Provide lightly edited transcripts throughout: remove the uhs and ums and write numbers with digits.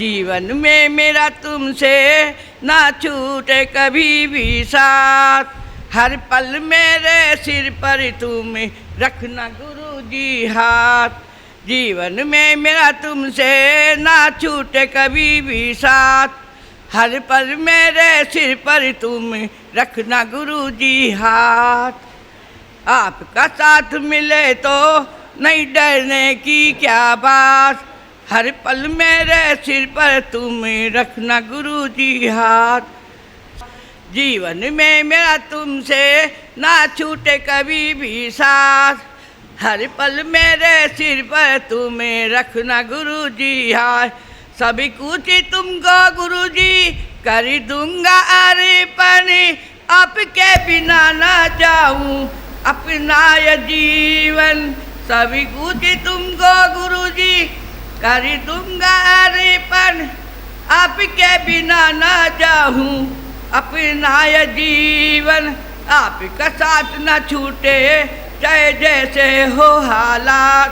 जीवन में मेरा तुमसे ना छूटे कभी भी साथ, हर पल मेरे सिर पर तुम रखना गुरु जी हाथ। जीवन में मेरा तुमसे ना छूटे कभी भी साथ, हर पल मेरे सिर पर तुम रखना गुरु जी हाथ। आपका साथ मिले तो नहीं डरने की क्या बात, हर पल मेरे सिर पर तुम रखना गुरु जी हाथ। जीवन में मेरा तुमसे ना छूटे कभी भी साथ, हर पल मेरे सिर पर तुम रखना गुरु जी हाथ। सभी कुछ तुमको गुरु जी कर दूंगा अर्पण, आपके बिना ना जाऊं अपना ये जीवन। सभी कुछ तुमको गुरु जी कर दूंगा अर्पण, आपके बिना ना जाऊं अपना ये जीवन। आपका साथ न छूटे चाहे जैसे हो हालात,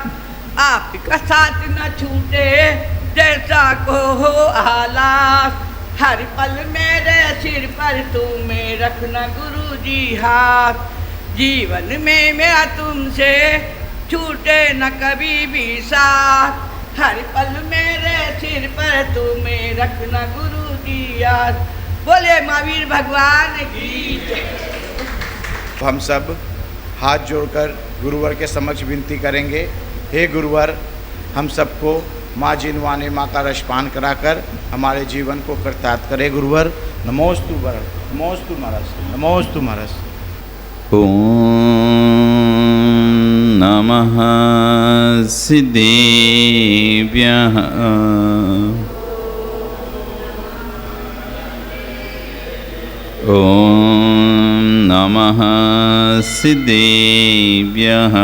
आपका साथ न छूटे जैसा को हो हालात। हर पल मेरे सिर पर तुम रखना गुरु जी हाथ। जीवन में मेरा तुमसे छूटे न कभी भी साथ, हर पल मेरे सिर पर तुम रखना गुरु जी हाथ। बोले महावीर भगवान की जय। हम सब हाथ जोड़कर गुरुवर के समक्ष विनती करेंगे, हे गुरुवर, हम सबको माँ जिनवाने माँ का रसपान कराकर हमारे जीवन को कृतार्थ करे। गुरुवर नमोस्तु वर, नमोस्तु महाराज, नमोस्तु महाराज। ओम नमः सिद्धेभ्यः। ओम नमः सिद्धेभ्यः।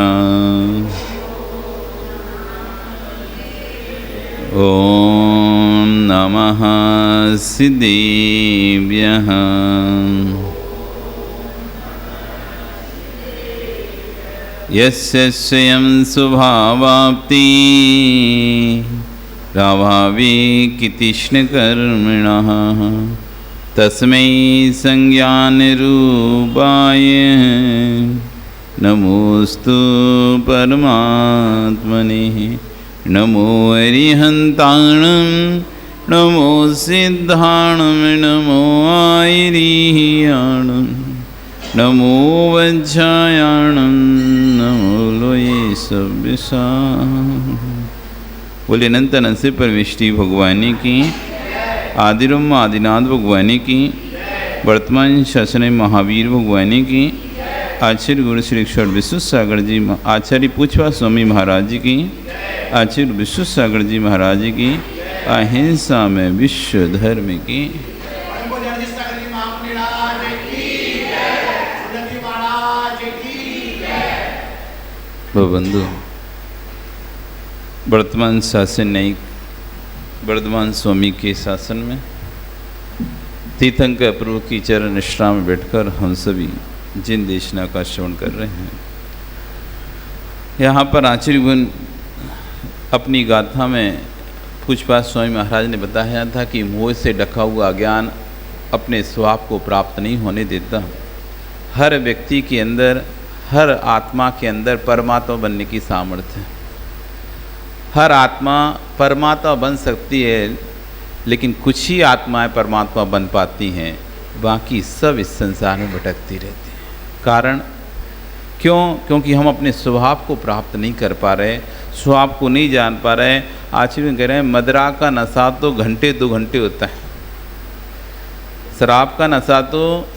ओम नमः सिद्धेभ्यः। यस्य स्वयं स्वभावाप्ति राभावे कृष्णकर्मिणः, तस्मै संज्ञानरूपाय नमोस्तु परमात्मने। नमो अरिहन्ताणं नमो सिद्धाणं नमो आयरिह्याणं नमो वज्रायाणं नमो लोये सव्यसा। बोले अनंत नंसे परमेष्टि भगवानी की, आदिरम आदिनाथ भगवानी की, वर्तमान शासन महावीर भगवानी की, आचार्य गुरु श्री ईश्वर विश्वसागर जी, आचार्य पूछवा स्वामी महाराज जी की, आचार्य विश्वसागर जी महाराज जी की, अहिंसा में विश्व धर्म की। बंधु, वर्तमान शासन न्यायिक वर्धमान स्वामी के शासन में तीर्थंकर प्रभु की चरण निष्ठा में बैठकर हम सभी जिन देशना का श्रवण कर रहे हैं। यहाँ पर आचार्य गुण अपनी गाथा में पूछपाछ स्वामी महाराज ने बताया था कि मोह से ढका हुआ ज्ञान अपने स्वभाव को प्राप्त नहीं होने देता। हर व्यक्ति के अंदर, हर आत्मा के अंदर परमात्मा बनने की सामर्थ्य है। हर आत्मा परमात्मा बन सकती है, लेकिन कुछ ही आत्माएं परमात्मा बन पाती हैं, बाकी सब इस संसार में भटकती रहती हैं। कारण क्यों? क्योंकि हम अपने स्वभाव को प्राप्त नहीं कर पा रहे, स्वभाव को नहीं जान पा रहे। आचार्य कह रहे हैं मदिरा का नशा तो घंटे 2 घंटे होता है, शराब का नशा तो,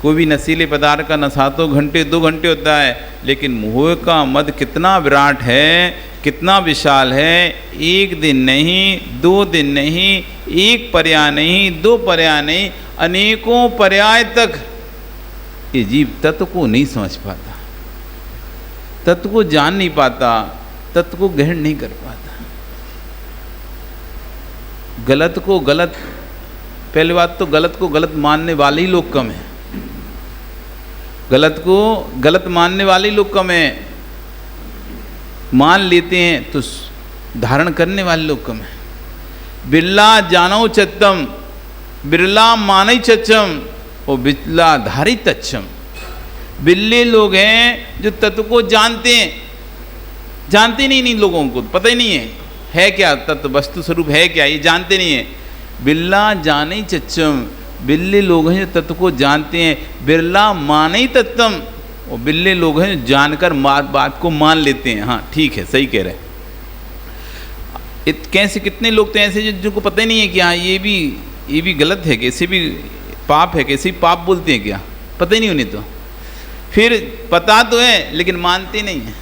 कोई भी नशीले पदार्थ का नशा तो घंटे 2 घंटे होता है, लेकिन मोह का मद कितना विराट है, कितना विशाल है। 1 दिन नहीं, 2 दिन नहीं, 1 पर्याय नहीं, 2 पर्याय नहीं, अनेकों पर्याय तक ये जीव तत्व को नहीं समझ पाता, तत्व को जान नहीं पाता, तत्व को ग्रहण नहीं कर पाता। गलत को गलत, पहली बात तो गलत को गलत मानने वाले ही लोग कम हैं। गलत को गलत मानने वाले लोग कम हैं। मान लेते हैं तो धारण करने वाले लोग कम हैं। बिरला जानो चत्तम, बिरला मानई चच्चम और बिरला धारी तच्छम। बिल्ले लोग हैं जो तत्व को जानते हैं, जानते नहीं, इन लोगों को पता ही नहीं है क्या तत्व, वस्तु स्वरूप है क्या, ये जानते नहीं है। बिरला जाने चच्चम, बिल्ले लोग हैं जो तत्व को जानते हैं। बिरला माने तत्वम, और बिल्ले लोग हैं जो जानकर बात को मान लेते हैं। हाँ ठीक है, सही कह रहे हैं। कैसे कितने लोग तो ऐसे जिनको पता ही नहीं है कि हाँ ये भी गलत है, कैसे भी पाप है, कैसे भी पाप बोलते हैं क्या, पता ही नहीं उन्हें। तो फिर पता तो है लेकिन मानते नहीं है,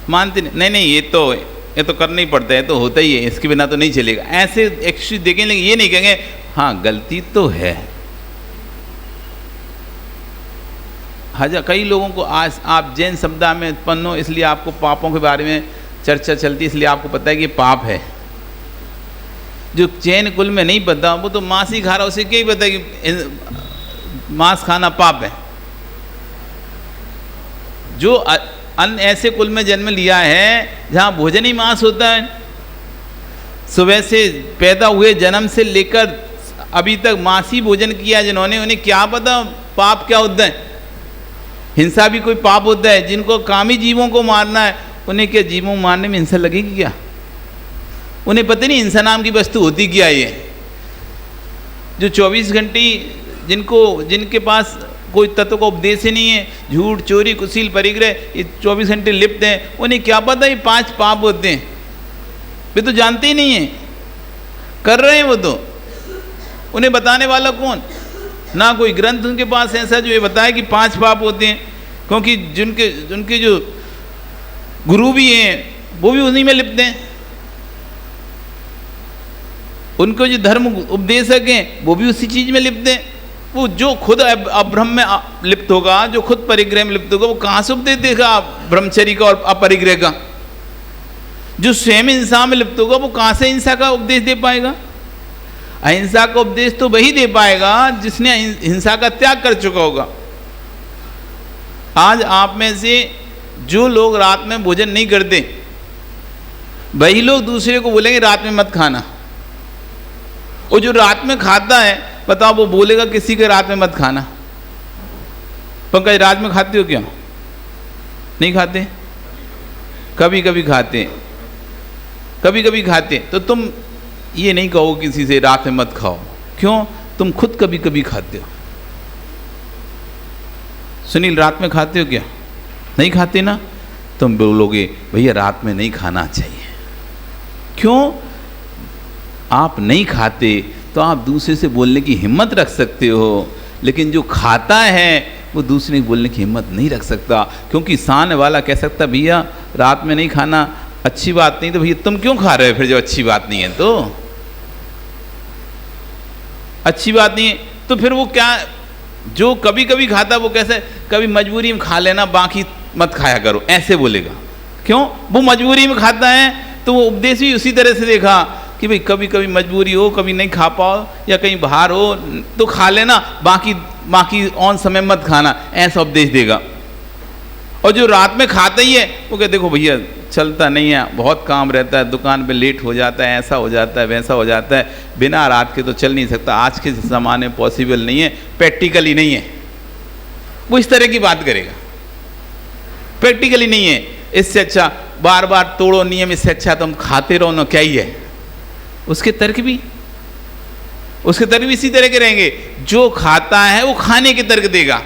मानते नहीं, ये तो करना ही पड़ता है, तो होता ही है, इसके बिना तो नहीं चलेगा। ऐसे एक्चुअली देखें, लेकिन ये नहीं कहेंगे हाँ गलती तो है। कई लोगों को आज आप जैन समुदाय में उत्पन्न हो, इसलिए आपको पापों के बारे में चर्चा चलती है, इसलिए आपको पता है कि पाप है। जो जैन कुल में नहीं पता वो तो मांस ही खा रहा, उसे क्या ही पता कि मांस खाना पाप है। जो अन्य ऐसे कुल में जन्म लिया है जहाँ भोजन ही मांस होता है, सुबह से पैदा हुए जन्म से लेकर अभी तक मांस ही भोजन किया जिन्होंने, उन्हें क्या पता पाप क्या होता है। हिंसा भी कोई पाप होता है। जिनको कामी जीवों को मारना है, उन्हें क्या जीवों मारने में हिंसा लगेगी क्या? उन्हें पता नहीं हिंसा नाम की वस्तु होती क्या है। जो 24 घंटे जिनके पास कोई तत्व का उपदेश ही नहीं है, झूठ चोरी कुशील परिग्रह, ये 24 घंटे लिप्त हैं, उन्हें क्या पता ये 5 पाप होते हैं। वे तो जानते ही नहीं है, कर रहे हैं वो तो। उन्हें बताने वाला कौन? ना कोई ग्रंथ उनके पास ऐसा जो ये बताए कि 5 पाप होते हैं, क्योंकि जिनके जो गुरु भी हैं वो भी उन्हीं में लिप्त हैं। उनको जो धर्म उपदेशक हैं वो भी उसी चीज़ में लिप्त हैं। वो जो खुद अब्रह्म में लिप्त होगा, जो खुद परिग्रह में लिप्त होगा, वो कहाँ से उपदेश देगा ब्रह्मचर्य का और अपरिग्रह का? जो स्वयं हिंसा में लिप्त होगा वो कहाँ से हिंसा का उपदेश दे पाएगा? अहिंसा का उपदेश तो वही दे पाएगा जिसने हिंसा का त्याग कर चुका होगा। आज आप में से जो लोग रात में भोजन नहीं करते, वही लोग दूसरे को बोलेंगे रात में मत खाना। और जो रात में खाता है, बताओ वो बोलेगा किसी के रात में मत खाना। पंकज, रात में खाते हो क्या? नहीं खाते? कभी कभी खाते, कभी कभी खाते। तो तुम ये नहीं कहो किसी से रात में मत खाओ। क्यों? तुम खुद कभी कभी खाते हो। सुनील, रात में खाते हो क्या? नहीं खाते ना? तुम बोलोगे भैया रात में नहीं खाना चाहिए। क्यों? आप नहीं खाते तो आप दूसरे से बोलने की हिम्मत रख सकते हो, लेकिन जो खाता है वो दूसरे को बोलने की हिम्मत नहीं रख सकता। क्योंकि सामने वाला कह सकता भैया रात में नहीं खाना अच्छी बात नहीं, तो भैया तुम क्यों खा रहे हो फिर? जो अच्छी बात नहीं है तो अच्छी बात नहीं है तो फिर वो क्या? जो कभी कभी खाता वो कैसे? कभी मजबूरी में खा लेना, बाकी मत खाया करो, ऐसे बोलेगा। क्यों? वो मजबूरी में खाता है तो वो उपदेश भी उसी तरह से देखा कि भाई कभी कभी मजबूरी हो, कभी नहीं खा पाओ या कहीं बाहर हो तो खा लेना, बाकी ऑन समय मत खाना, ऐसा उपदेश देगा। और जो रात में खाता ही है वो कहते देखो भैया चलता नहीं है, बहुत काम रहता है, दुकान पे लेट हो जाता है, ऐसा हो जाता है, वैसा हो जाता है, बिना रात के तो चल नहीं सकता, आज के ज़माने में पॉसिबल नहीं है, प्रैक्टिकली नहीं है। वो इस तरह की बात करेगा, प्रैक्टिकली नहीं है। इससे अच्छा बार बार तोड़ो नियम, इससे अच्छा तुम खाते रहो ना, क्या ही है। उसके तर्क भी इसी तरह के रहेंगे। जो खाता है वो खाने के तर्क देगा,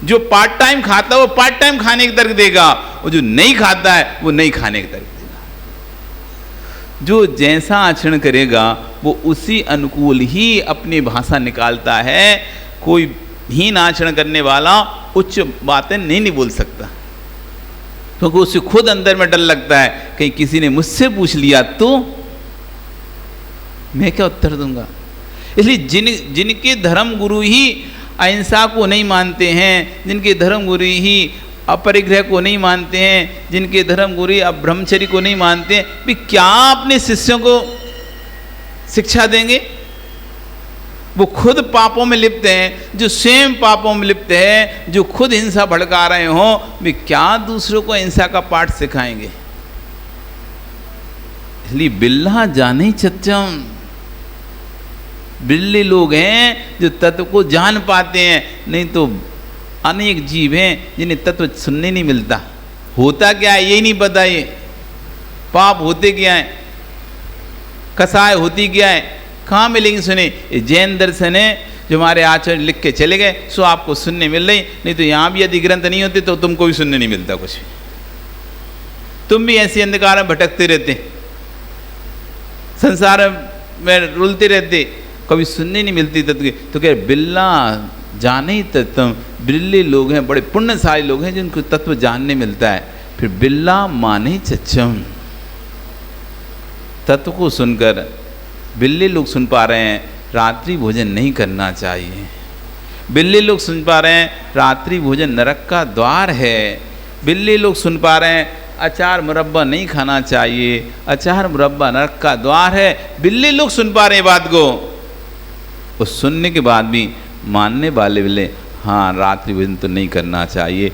जो पार्ट टाइम खाता है वो पार्ट टाइम खाने के तर्क देगा, और जो नहीं खाता है वो नहीं खाने के तर्क देगा। जो जैसा आचरण करेगा वो उसी अनुकूल ही अपनी भाषा निकालता है। कोई हीन आचरण करने वाला उच्च बातें नहीं बोल सकता, क्योंकि उसे खुद अंदर में डर लगता है कहीं किसी ने मुझसे पूछ लिया तो मैं क्या उत्तर दूंगा। इसलिए जिनके धर्म गुरु ही अहिंसा को नहीं मानते हैं, जिनके धर्म गुरु ही अपरिग्रह को नहीं मानते हैं, जिनके धर्म गुरु ही ब्रह्मचर्य को नहीं मानते हैं, भी क्या अपने शिष्यों को शिक्षा देंगे? वो खुद पापों में लिप्त हैं, जो स्वयं पापों में लिप्त हैं, जो खुद हिंसा भड़का रहे हों, वे क्या दूसरों को हिंसा का पाठ सिखाएंगे? इसलिए बिल्ला जाने चच्चम, बिल्ले लोग हैं जो तत्व को जान पाते हैं, नहीं तो अनेक जीव हैं जिन्हें तत्व सुनने नहीं मिलता। होता क्या है यही नहीं पता, ये पाप होते क्या है, कसाय होती क्या है, कहाँ मिलेंगे सुने। ये जैन दर्शन है जो हमारे आचार्य लिख के चले गए, सो आपको सुनने मिल रही, नहीं तो यहाँ भी यदि ग्रंथ नहीं होते तो तुमको भी सुनने नहीं मिलता कुछ भी, तुम भी ऐसे अंधकार में भटकते रहते, संसार में रुलते रहते, कभी सुनने नहीं मिलती तत्व। तो कह बिल्ला जाने तत्व, बिल्ले लोग हैं, बड़े पुण्यशाली लोग हैं जिनको तत्व जानने मिलता है। फिर बिल्ला माने चच्चम, तत्व को सुनकर बिल्ले लोग सुन पा रहे हैं रात्रि भोजन नहीं करना चाहिए। बिल्ले लोग सुन पा रहे हैं रात्रि भोजन नरक का द्वार है। बिल्ले लोग सुन पा रहे हैं अचार मुरब्बा नहीं खाना चाहिए, अचार मुरब्बा नरक का द्वार है। बिल्ले लोग सुन पा रहे हैं बात को, उस सुनने के बाद भी मानने वाले बिल्ले हाँ रात्रि भोजन तो नहीं करना चाहिए।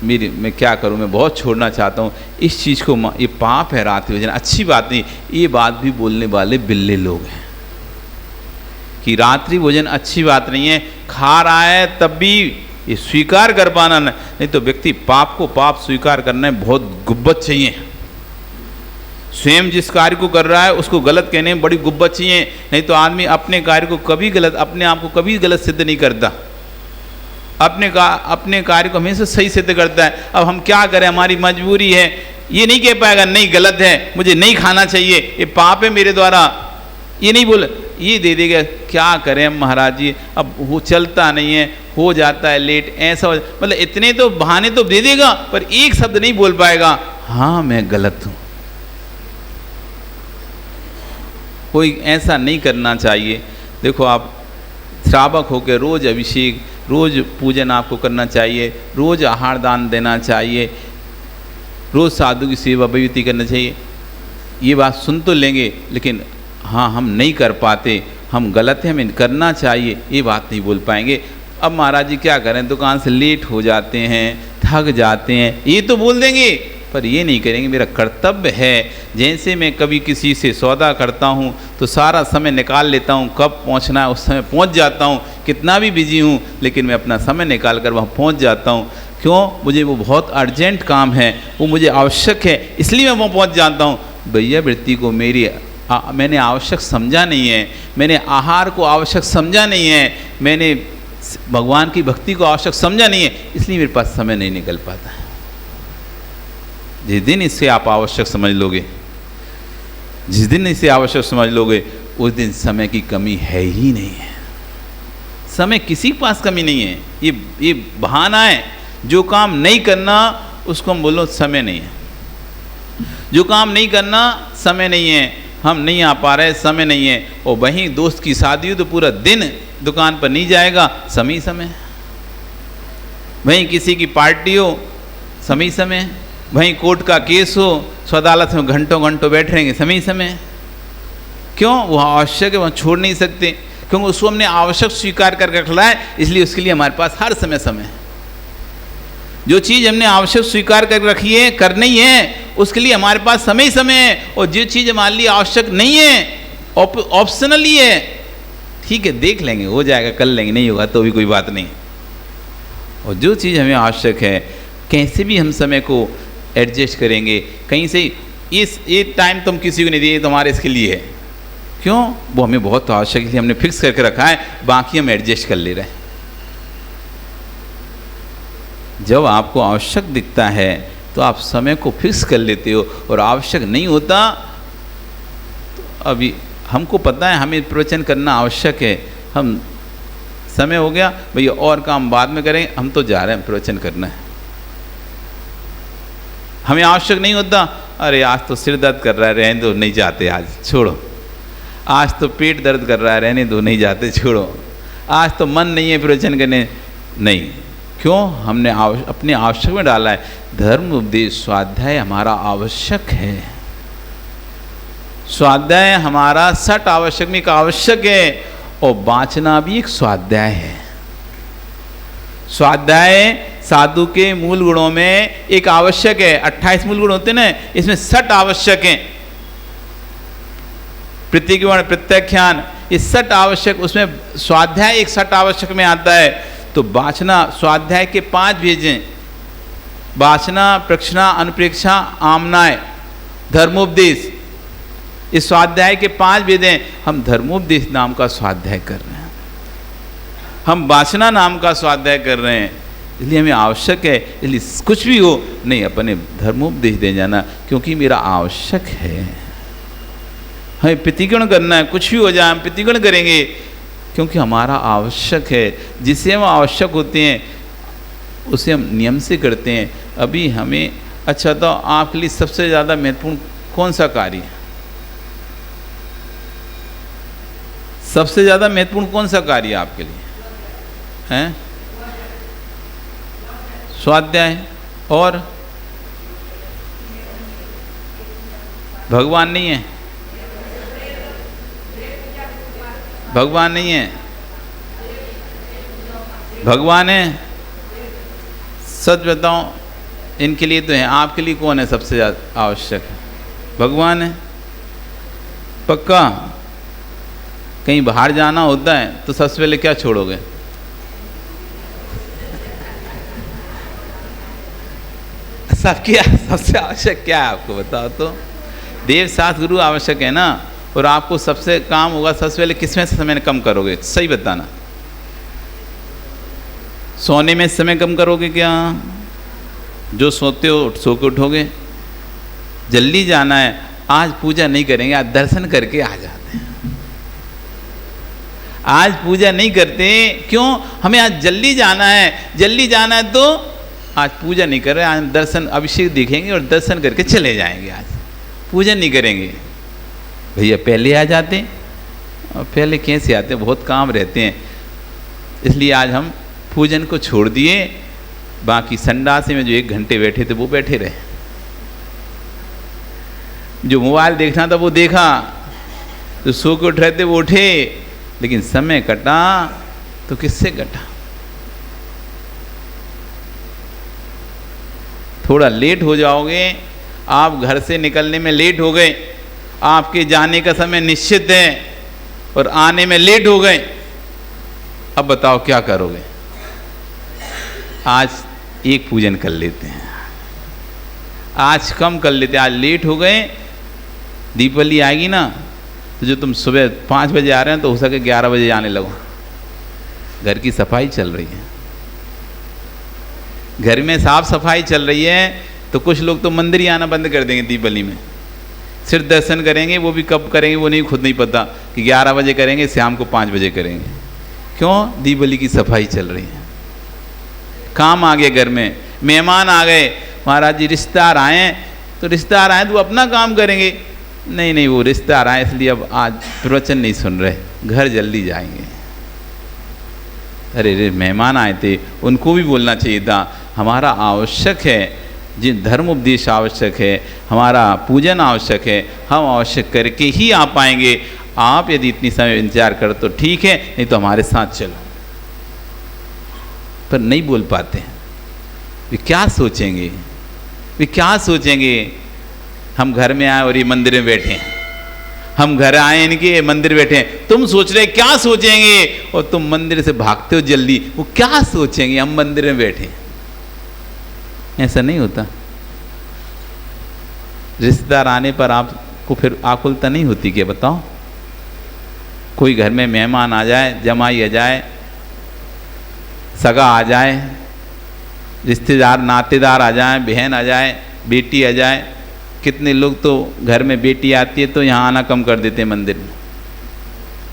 मैं क्या करूं, मैं बहुत छोड़ना चाहता हूं इस चीज़ को, ये पाप है रात्रि भोजन, अच्छी बात नहीं। ये बात भी बोलने वाले बिल्ले लोग हैं कि रात्रि भोजन अच्छी बात नहीं है। खा रहा है तब भी ये स्वीकार कर पाना, नहीं तो व्यक्ति पाप को पाप स्वीकार करना बहुत गुब्बत चाहिए। स्वयं जिस कार्य को कर रहा है उसको गलत कहने में बड़ी गुब्बत चाहिए, नहीं तो आदमी अपने कार्य को कभी गलत, अपने आप को कभी गलत सिद्ध नहीं करता, अपने कार्य को हमेशा सही सिद्ध करता है। अब हम क्या करें, हमारी मजबूरी है, ये नहीं कह पाएगा नहीं गलत है, मुझे नहीं खाना चाहिए, ये पाप है मेरे द्वारा, ये नहीं बोल, ये दे देगा। क्या करें महाराज जी, अब वो चलता नहीं है, हो जाता है लेट, ऐसा हो, मतलब इतने तो बहाने तो दे देगा पर एक शब्द नहीं बोल पाएगा हाँ मैं गलत हूँ। कोई ऐसा नहीं करना चाहिए। देखो आप श्रावक होकर रोज अभिषेक, रोज पूजन आपको करना चाहिए, रोज आहार दान देना चाहिए, रोज साधु की सेवा भक्ति करना चाहिए। ये बात सुन तो लेंगे लेकिन हाँ हम नहीं कर पाते, हम गलत हैं, हमें करना चाहिए, ये बात नहीं बोल पाएंगे। अब महाराज जी क्या करें, दुकान से लेट हो जाते हैं, थक जाते हैं, ये तो बोल देंगे पर ये नहीं करेंगे मेरा कर्तव्य है। जैसे मैं कभी किसी से सौदा करता हूँ तो सारा समय निकाल लेता हूँ, कब पहुँचना है उस समय पहुँच जाता हूँ, कितना भी बिजी हूँ लेकिन मैं अपना समय निकाल कर वहाँ पहुँच जाता हूँ। क्यों, मुझे वो बहुत अर्जेंट काम है, वो मुझे आवश्यक है, इसलिए मैं वहाँ पहुँच जाता हूँ। भैया वृत्ति को मैंने आवश्यक समझा नहीं है, मैंने आहार को आवश्यक समझा नहीं है, मैंने भगवान की भक्ति को आवश्यक समझा नहीं है, इसलिए मेरे पास समय नहीं निकल पाता है। जिस दिन इसे आप आवश्यक समझ लोगे, जिस दिन इसे आवश्यक समझ लोगे, उस दिन समय की कमी है ही नहीं है। समय किसी के पास कमी नहीं है, ये बहाना है। जो काम नहीं करना उसको हम बोलो समय नहीं है, जो काम नहीं करना समय नहीं है, हम नहीं आ पा रहे समय नहीं है। और वहीं दोस्त की शादी हो तो पूरा दिन दुकान पर नहीं जाएगा, समय। वहीं किसी की पार्टी हो, समय। वहीं कोर्ट का केस हो, सो अदालत में घंटों बैठ रहेंगे, समय। क्यों, वो आवश्यक है, वहाँ छोड़ नहीं सकते, क्योंकि उसको हमने आवश्यक स्वीकार कर रखा है, इसलिए उसके लिए हमारे पास हर समय। जो चीज़ हमने आवश्यक स्वीकार कर रखी है, करनी है, उसके लिए हमारे पास समय है। और जो चीज़ हमारे लिए आवश्यक नहीं है, ऑप्शनली है, ठीक है देख लेंगे, हो जाएगा, कर लेंगे, नहीं होगा तो भी कोई बात नहीं। और जो चीज़ हमें आवश्यक है, कैसे भी हम समय को एडजस्ट करेंगे, कहीं से ये टाइम तुम किसी को नहीं दिए, तुम्हारे इसके लिए है। क्यों, वो हमें बहुत आवश्यक है, हमने फिक्स करके रखा है, बाकी हम एडजस्ट कर ले रहे हैं। जब आपको आवश्यक दिखता है तो आप समय को फिक्स कर लेते हो, और आवश्यक नहीं होता तो अभी हमको पता है हमें प्रवचन करना आवश्यक है, हम समय हो गया भैया और काम बाद में करें, हम तो जा रहे हैं प्रवचन करना है। हमें आवश्यक नहीं होता, अरे आज तो सिर दर्द कर रहा है, रहने दो, नहीं जाते, आज छोड़ो। आज तो पेट दर्द कर रहा है, रहने दो, नहीं जाते, छोड़ो। आज तो मन नहीं है प्रवचन करने, नहीं। क्यों, हमने अपने आवश्यक में डाला है। धर्म उपदेश स्वाध्याय हमारा आवश्यक है, स्वाध्याय हमारा सट आवश्यक में एक आवश्यक है, और बाँचना भी एक स्वाध्याय है। स्वाध्याय साधु के मूल गुणों में एक आवश्यक है, 28 मूल गुण होते हैं ना, इसमें 60 आवश्यक हैं। प्रतिगुण, प्रत्याख्यान, ये 60 आवश्यक, उसमें स्वाध्याय एक 60 आवश्यक में आता है। तो वासना स्वाध्याय के 5 भेजें, वासना, प्रक्षणा, अनुप्रेक्षा, आमनाय, धर्मोपदेश, इस स्वाध्याय के 5 वेदें। हम धर्मोपदेश नाम का स्वाध्याय कर रहे हैं, हम वासना नाम का स्वाध्याय कर रहे हैं, इसलिए हमें आवश्यक है। इसलिए कुछ भी हो नहीं, अपने धर्मोपदेश दे जाना, क्योंकि मेरा आवश्यक है। हमें प्रतिगण करना है, कुछ भी हो जाए हम प्रतिगण करेंगे, क्योंकि हमारा आवश्यक है। जिसे हम आवश्यक होते हैं उसे हम नियम से करते हैं। अभी हमें, अच्छा तो आपके लिए सबसे ज़्यादा महत्वपूर्ण कौन सा कार्य है? सबसे ज़्यादा महत्वपूर्ण कौन सा कार्य है आपके लिए? हैं? स्वाध्याय। और भगवान नहीं है, भगवान नहीं है, भगवान है। सच बताओ, इनके लिए तो है, आपके लिए कौन है सबसे ज़्यादा आवश्यक है? भगवान है। पक्का? कहीं बाहर जाना होता है तो सबसे पहले क्या छोड़ोगे? सबकी सबसे आवश्यक क्या है आपको बताओ तो? देव शास्त्र गुरु आवश्यक है ना। और आपको सबसे काम होगा, सबसे पहले किसमें समय कम करोगे? सही बताना। सोने में समय कम करोगे क्या? जो सोते हो सो के उठोगे। जल्दी जाना है, आज पूजा नहीं करेंगे, आज दर्शन करके आ जाते हैं। आज पूजा नहीं करते, क्यों? हमें आज जल्दी जाना है, जल्दी जाना है तो आज पूजा नहीं कर रहे, आज दर्शन अभिषेक देखेंगे और दर्शन करके चले जाएंगे। आज पूजा नहीं करेंगे। भैया पहले आ जाते, और पहले कैसे आते, बहुत काम रहते हैं, इसलिए आज हम पूजन को छोड़ दिए। बाकी संडासे में जो 1 घंटे बैठे थे वो बैठे रहे, जो मोबाइल देखना था वो देखा, जो सो के उठ रहे थे वो उठे, लेकिन समय कटा तो किससे कटा? थोड़ा लेट हो जाओगे, आप घर से निकलने में लेट हो गए, आपके जाने का समय निश्चित है और आने में लेट हो गए, अब बताओ क्या करोगे? आज एक पूजन कर लेते हैं, आज कम कर लेते हैं, आज लेट हो गए, दीपावली आएगी ना तो जो तुम सुबह 5 बजे आ रहे हैं तो हो सके 11 बजे आने लगो। घर की सफाई चल रही है, घर में साफ सफाई चल रही है, तो कुछ लोग तो मंदिर ही आना बंद कर देंगे दीपावली में। सिर्फ दर्शन करेंगे, वो भी कब करेंगे वो नहीं, खुद नहीं पता कि 11 बजे करेंगे, शाम को 5 बजे करेंगे। क्यों? दीपावली की सफाई चल रही है। काम आ गए, घर में मेहमान आ गए, महाराज जी रिश्तेदार आए, तो रिश्तेदार आए तो वो अपना काम करेंगे। नहीं नहीं, वो रिश्तेदार आए इसलिए अब आज प्रवचन नहीं सुन रहे, घर जल्दी जाएंगे। अरे रे, मेहमान आए थे, उनको भी बोलना चाहिए था। हमारा आवश्यक है, जिन धर्म उपदेश आवश्यक है, हमारा पूजन आवश्यक है, हम आवश्यक करके ही आ पाएंगे। आप यदि इतनी समय इंतजार करो तो ठीक है, नहीं तो हमारे साथ चलो। पर नहीं बोल पाते हैं, वे क्या सोचेंगे, वे क्या सोचेंगे? हम घर में आए और ये मंदिर में बैठे हैं, हम घर आए इनके मंदिर बैठे हैं, तुम सोच रहे क्या सोचेंगे? और तुम मंदिर से भागते हो जल्दी, वो क्या सोचेंगे? हम मंदिर में बैठे हैं। ऐसा नहीं होता। रिश्तेदार आने पर आपको फिर आकुलता नहीं होती क्या? बताओ। कोई घर में मेहमान आ जाए, जमाई आ जाए, सगा आ जाए, रिश्तेदार नातेदार आ जाए, बहन आ जाए, बेटी आ जाए। कितने लोग तो घर में बेटी आती है तो यहाँ आना कम कर देते हैं मंदिर में।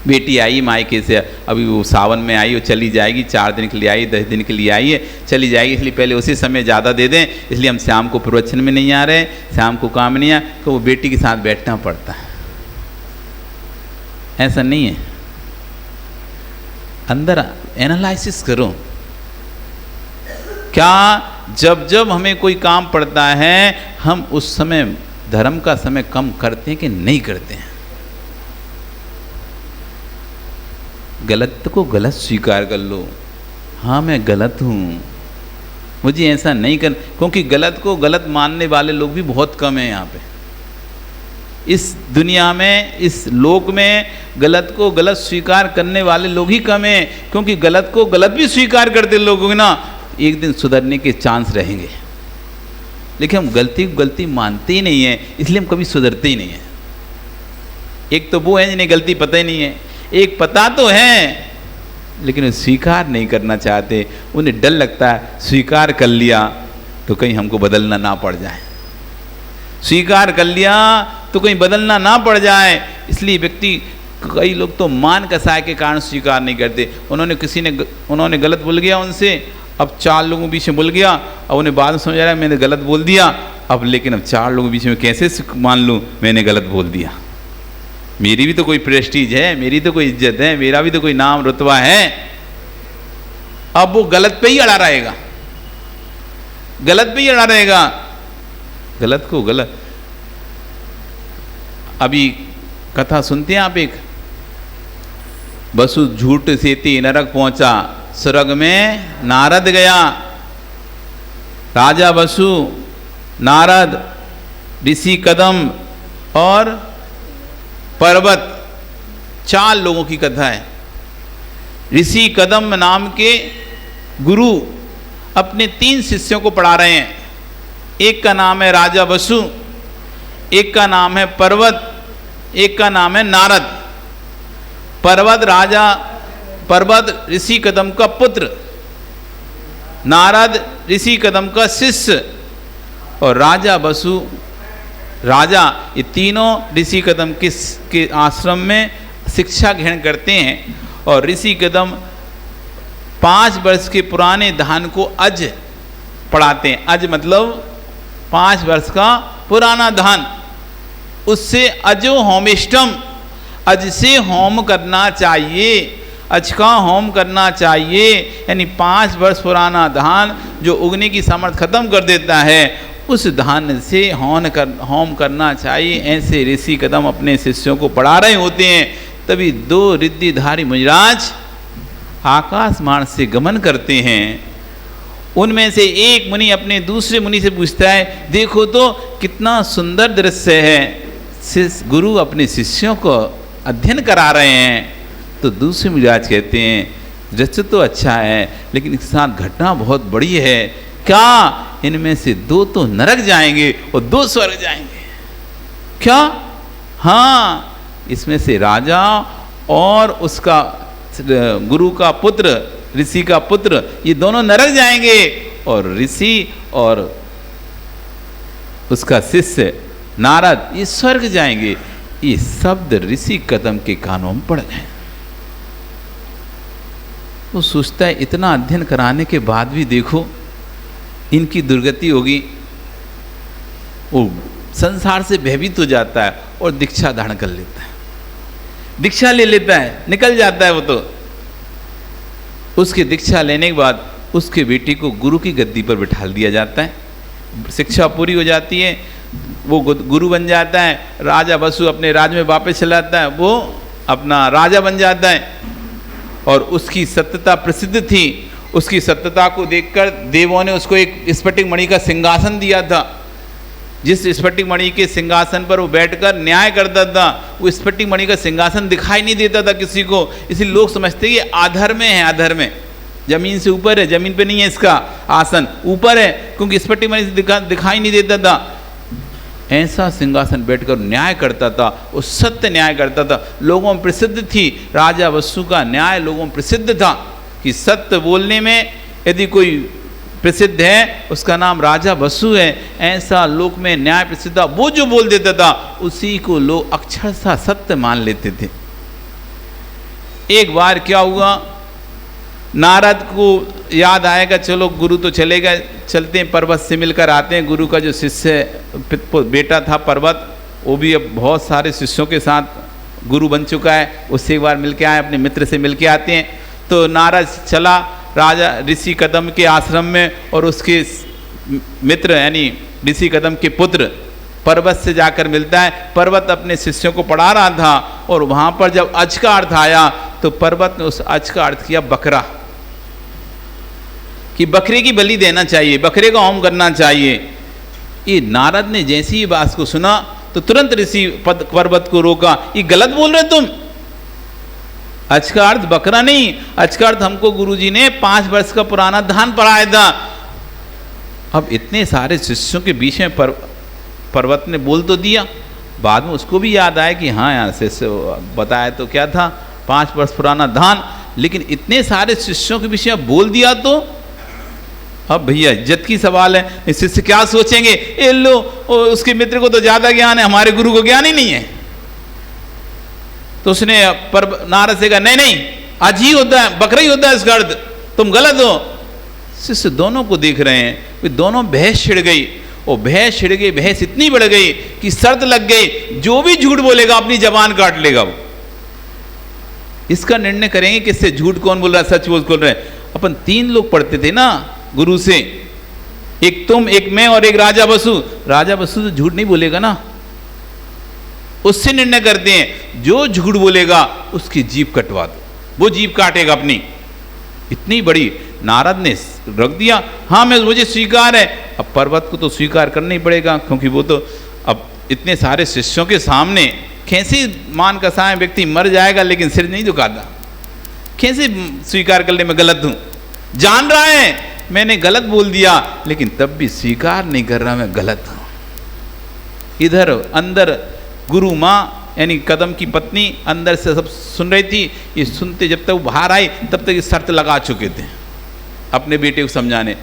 बेटी आई मायके से, अभी वो सावन में आई, वो चली जाएगी, 4 दिन के लिए आई, 10 दिन के लिए आई है, चली जाएगी, इसलिए पहले उसी समय ज़्यादा दे दें। इसलिए हम शाम को प्रवचन में नहीं आ रहे, शाम को काम नहीं आ, तो वो बेटी के साथ बैठना पड़ता है। ऐसा नहीं है। अंदर एनालिसिस करो, क्या जब जब हमें कोई काम पड़ता है हम उस समय धर्म का समय कम करते हैं कि नहीं करते हैं? गलत को गलत स्वीकार कर लो। हाँ मैं गलत हूँ, मुझे ऐसा नहीं कर, क्योंकि गलत को गलत मानने वाले लोग भी बहुत कम हैं यहाँ पे। इस दुनिया में, इस लोक में गलत को गलत स्वीकार करने वाले लोग ही कम हैं, क्योंकि गलत को गलत भी स्वीकार करते लोग होंगे ना, एक दिन सुधरने के चांस रहेंगे। लेकिन हम गलती को गलती मानते ही नहीं हैं, इसलिए हम कभी सुधरते ही नहीं हैं। एक तो वो है जिन्हें गलती पता ही नहीं है, एक पता तो है लेकिन वो स्वीकार नहीं करना चाहते। उन्हें डर लगता है स्वीकार कर लिया तो कहीं हमको बदलना ना पड़ जाए, स्वीकार कर लिया तो कहीं बदलना ना पड़ जाए। इसलिए व्यक्ति, कई लोग तो मान कसाय के कारण स्वीकार नहीं करते। उन्होंने गलत बोल गया उनसे, अब 4 लोगों के बीच में बोल गया, अब उन्हें बाद में समझ आ रहा है मैंने गलत बोल दिया, अब लेकिन अब 4 लोगों के बीच में कैसे मान लूँ मैंने गलत बोल दिया। मेरी भी तो कोई प्रेस्टीज है, मेरी तो कोई इज्जत है, मेरा भी तो कोई नाम रुतबा है। अब वो गलत पे ही अड़ा रहेगा, गलत पे ही अड़ा रहेगा, गलत को गलत। अभी कथा सुनते हैं आप, एक वसु झूठ सेती नरक पहुंचा, स्वर्ग में नारद गया। राजा वसु, नारद, ऋषि कदम और पर्वत, 4 लोगों की कथा है। ऋषि कदम नाम के गुरु अपने 3 शिष्यों को पढ़ा रहे हैं। एक का नाम है राजा वसु, एक का नाम है पर्वत, एक का नाम है नारद। पर्वत ऋषि कदम का पुत्र, नारद ऋषि कदम का शिष्य और राजा वसु राजा, ये तीनों ऋषि कदम के आश्रम में शिक्षा ग्रहण करते हैं। और ऋषि कदम 5 वर्ष के पुराने धान को अज पढ़ाते हैं। अज मतलब 5 वर्ष का पुराना धान, उससे अजो होमिष्टम, अज से होम करना चाहिए, अज का होम करना चाहिए। यानी 5 वर्ष पुराना धान जो उगने की सामर्थ्य खत्म कर देता है, उस धान से होम करना चाहिए। ऐसे ऋषि कदम अपने शिष्यों को पढ़ा रहे होते हैं। तभी 2 रिद्धिधारी मुनिराज आकाश मार्ग से गमन करते हैं। उनमें से एक मुनि अपने दूसरे मुनि से पूछता है, देखो तो कितना सुंदर दृश्य है, गुरु अपने शिष्यों को अध्ययन करा रहे हैं। तो दूसरे मुनिराज कहते हैं, दृश्य तो अच्छा है लेकिन इसके साथ घटना बहुत बड़ी है। क्या? इनमें से 2 तो नरक जाएंगे और 2 स्वर्ग जाएंगे। क्या? हाँ, इसमें से राजा और उसका गुरु का पुत्र, ऋषि का पुत्र, ये दोनों नरक जाएंगे और ऋषि और उसका शिष्य नारद ये स्वर्ग जाएंगे। ये शब्द ऋषि कदम के कानों में पड़ गए। वो सोचता है इतना अध्ययन कराने के बाद भी देखो इनकी दुर्गति होगी। वो संसार से भयभीत हो जाता है और दीक्षा धारण कर लेता है, दीक्षा ले लेता है, निकल जाता है वो तो। उसकी दीक्षा लेने के बाद उसके बेटे को गुरु की गद्दी पर बिठा दिया जाता है। शिक्षा पूरी हो जाती है, वो गुरु बन जाता है। राजा वसु अपने राज्य में वापस चला जाता है, वो अपना राजा बन जाता है। और उसकी सत्यता प्रसिद्ध थी। उसकी सत्यता को देखकर देवों ने उसको एक स्फटिक मणि का सिंहासन दिया था। जिस स्फटिक मणि के सिंहासन पर वो बैठकर न्याय करता था, वो स्फटिक मणि का सिंहासन दिखाई नहीं देता था किसी को। इसलिए लोग समझते कि अधर में है, अधर में, जमीन से ऊपर है, जमीन पे नहीं है इसका आसन, ऊपर है, क्योंकि स्फटिक मणि से दिखाई नहीं देता था। ऐसा सिंहासन बैठकर न्याय करता था, वो सत्य न्याय करता था। लोगों में प्रसिद्ध थी, राजा वसु का न्याय लोगों में प्रसिद्ध था कि सत्य बोलने में यदि कोई प्रसिद्ध है उसका नाम राजा वसु है। ऐसा लोक में न्याय प्रसिद्ध था। वो जो बोल देता था उसी को लोग अक्षरशः सत्य मान लेते थे। एक बार क्या हुआ, नारद को याद आएगा चलो गुरु तो चलेगा, चलते हैं पर्वत से मिलकर आते हैं। गुरु का जो शिष्य बेटा था पर्वत, वो भी अब बहुत सारे शिष्यों के साथ गुरु बन चुका है, उससे एक बार मिलके आए, अपने मित्र से मिलके आते हैं। तो नारद चला राजा ऋषि कदम के आश्रम में, और उसके मित्र यानी ऋषि कदम के पुत्र पर्वत से जाकर मिलता है। पर्वत अपने शिष्यों को पढ़ा रहा था, और वहाँ पर जब अज का अर्थ आया तो पर्वत ने उस अज का अर्थ किया बकरा, कि बकरे की बलि देना चाहिए, बकरे का होम करना चाहिए। ये नारद ने जैसी ही बात को सुना तो तुरंत ऋषि पर्वत को रोका, ये गलत बोल रहे तुम, अच का अर्थ बकरा नहीं, अच का अर्थ हमको गुरुजी ने 5 वर्ष का पुराना धान पढ़ाया था। अब इतने सारे शिष्यों के बीच में पर्वत ने बोल तो दिया, बाद में उसको भी याद आया कि हाँ यार शिष्य बताया तो क्या था, 5 वर्ष पुराना धान, लेकिन इतने सारे शिष्यों के बीच में बोल दिया तो अब भैया इज्जत की सवाल है, शिष्य क्या सोचेंगे, ये लो उसके मित्र को तो ज्यादा ज्ञान है, हमारे गुरु को ज्ञान ही नहीं है। तो उसने नारद से कहा नहीं नहीं आज ही होता है, बकरा ही होता है इसका अर्थ, तुम गलत हो। शिष्य दोनों को देख रहे हैं, वे दोनों बहस छिड़ गई, और बहस छिड़ गई, बहस इतनी बढ़ गई कि शर्त लग गई, जो भी झूठ बोलेगा अपनी जबान काट लेगा वो। इसका निर्णय करेंगे कि इससे झूठ कौन बोल रहा है, सच बोल रहे हैं। अपन 3 लोग पढ़ते थे ना गुरु से, एक तुम, एक मैं और एक राजा बसु। राजा बसु तो झूठ नहीं बोलेगा ना, उससे निर्णय करते हैं जो झूठ बोलेगा उसकी जीभ कटवा दो, वो जीभ काटेगा अपनी। इतनी बड़ी नारद ने रख दिया, हाँ मैं मुझे स्वीकार है। अब पर्वत को तो स्वीकार करना ही पड़ेगा, क्योंकि वो तो अब इतने सारे शिष्यों के सामने कैसे मान कसाए व्यक्ति मर जाएगा लेकिन सिर नहीं झुकाता, कैसे स्वीकार कर ले मैं गलत हूं, जान रहा है मैंने गलत बोल दिया लेकिन तब भी स्वीकार नहीं कर रहा मैं गलत हूं। इधर अंदर गुरु माँ यानी कदम की पत्नी अंदर से सब सुन रही थी, ये सुनते जब तक वो बाहर आई तब तक ये शर्त लगा चुके थे अपने बेटे को समझाने।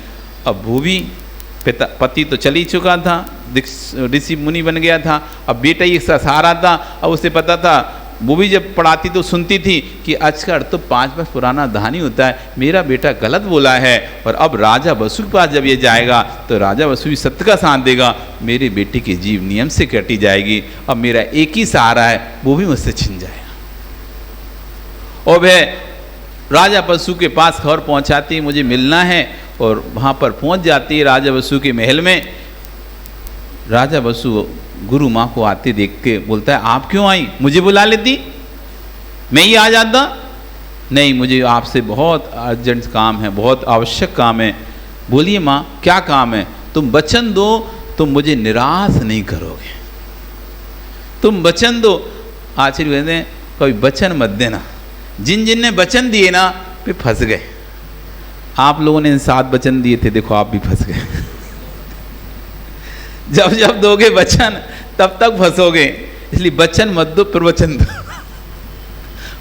अब वो भी पति तो चल ही चुका था, ऋषि मुनि बन गया था, अब बेटा ही सहारा था। अब उसे पता था, वो भी जब पढ़ाती तो सुनती थी कि आजकल तो 5 वर्ष पुराना धान ही होता है, मेरा बेटा गलत बोला है। और अब राजा वसु के पास जब ये जाएगा तो राजा वसु भी सत्य का साथ देगा, मेरे बेटे की जीव नियम से कटी जाएगी। अब मेरा एक ही सहारा है, वो भी मुझसे छिन जाएगा। और वह राजा वसु के पास खबर पहुंचाती मुझे मिलना है, और वहाँ पर पहुँच जाती है राजा वसु के महल में। राजा वसु गुरु माँ को आते देख के बोलता है आप क्यों आई, मुझे बुला लेती, मैं ही आ जाता। नहीं, मुझे आपसे बहुत अर्जेंट काम है, बहुत आवश्यक काम है। बोलिए माँ क्या काम है, तुम वचन दो तुम मुझे निराश नहीं करोगे, तुम वचन दो। आचार्य कहते हैं कभी वचन मत देना, जिन जिन ने वचन दिए ना वे फंस गए। आप लोगों ने 7 वचन दिए थे, देखो आप भी फंस गए। जब जब दोगे वचन तब तक फंसोगे, इसलिए वचन मत दो प्रवचन दो।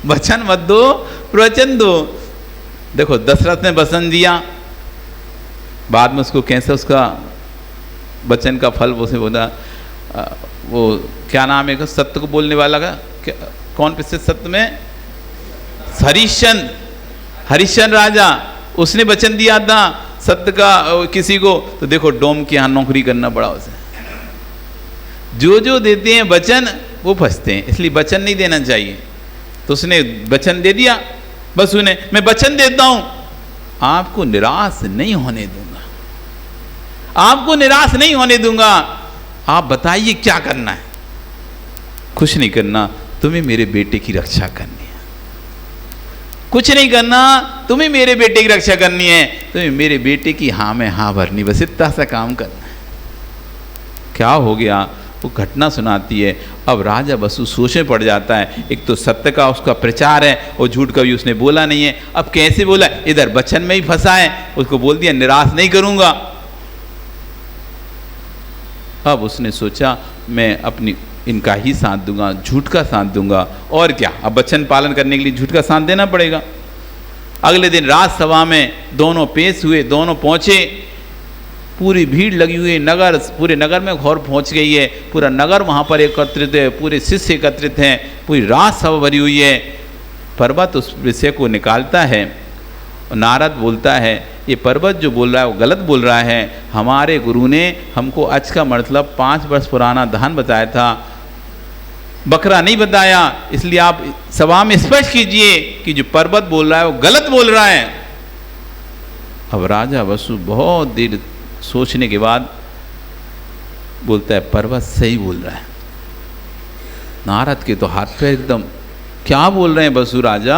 वचन मत दो प्रवचन दो। देखो दशरथ ने वचन दिया, बाद में उसको कैसे उसका वचन का फल उसे बोला, वो क्या नाम है सत्य को बोलने वाला का, कौन पिछले सत्य में, हरिश्चंद्र राजा, उसने वचन दिया था सत्य का किसी को, तो देखो डोम के यहाँ नौकरी करना पड़ा उसे। जो जो देते हैं वचन वो फंसते हैं, इसलिए वचन नहीं देना चाहिए। तो उसने वचन दे दिया, बस उन्हें मैं वचन देता हूं आपको निराश नहीं होने दूंगा, आपको निराश नहीं होने दूंगा। आप बताइए क्या करना है। कुछ नहीं करना, तुम्हें मेरे बेटे की रक्षा करनी है। कुछ नहीं करना, तुम्हें मेरे बेटे की रक्षा करनी है, तुम्हें मेरे बेटे की हाँ में हाँ भरनी, बस इतना सा काम करना है। क्या हो गया, वो घटना सुनाती है। अब राजा वसु सोच में पड़ जाता है, एक तो सत्य का उसका प्रचार है और झूठ कभी उसने बोला नहीं है, अब कैसे बोला, इधर वचन में ही फंसा है, उसको बोल दिया निराश नहीं करूंगा। अब उसने सोचा मैं अपनी इनका ही साथ दूंगा, झूठ का साथ दूंगा, और क्या, अब वचन पालन करने के लिए झूठ का साथ देना पड़ेगा। अगले दिन राजसभा में दोनों पेश हुए, दोनों पहुंचे, पूरी भीड़ लगी हुई, नगर पूरे नगर में घोर पहुंच गई है, पूरा नगर वहाँ पर एकत्रित है, पूरे शिष्य एकत्रित हैं, पूरी राजसभा भरी हुई है। पर्वत उस विषय को निकालता है, नारद बोलता है ये पर्वत जो बोल रहा है वो गलत बोल रहा है, हमारे गुरु ने हमको अच का मतलब 5 वर्ष पुराना धान बताया था, बकरा नहीं बताया, इसलिए आप सभा में स्पष्ट कीजिए कि जो पर्वत बोल रहा है वो गलत बोल रहा है। अब राजा वसु बहुत देर सोचने के बाद बोलता है पर्वत सही बोल रहा है। नारद के तो हाथ पे एकदम, क्या बोल रहे हैं वसु राजा,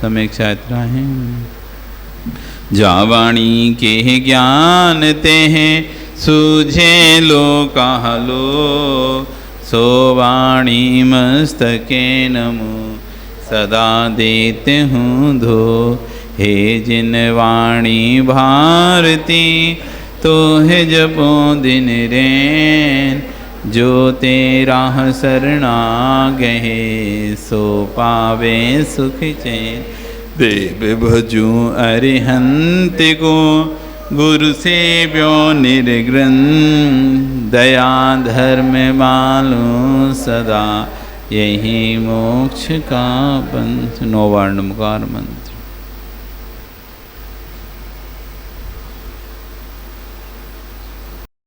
समीक्षा है। जावाणी के ज्ञान ते हैं सूझे लो कहलो, सो वाणी मस्तके नमो सदा देते हूँ धो। हे जिन वाणी भारती तो है जपो दिन रैन, जो तेरा शरणा गहे सो पावे सुख चैन। देव भजू अरिहंत को गुरु से व्यो निर्ग्रंथ, दया धर्म मालू सदा यही मोक्ष का पंथ। 9 वर्णमकार मंत्र।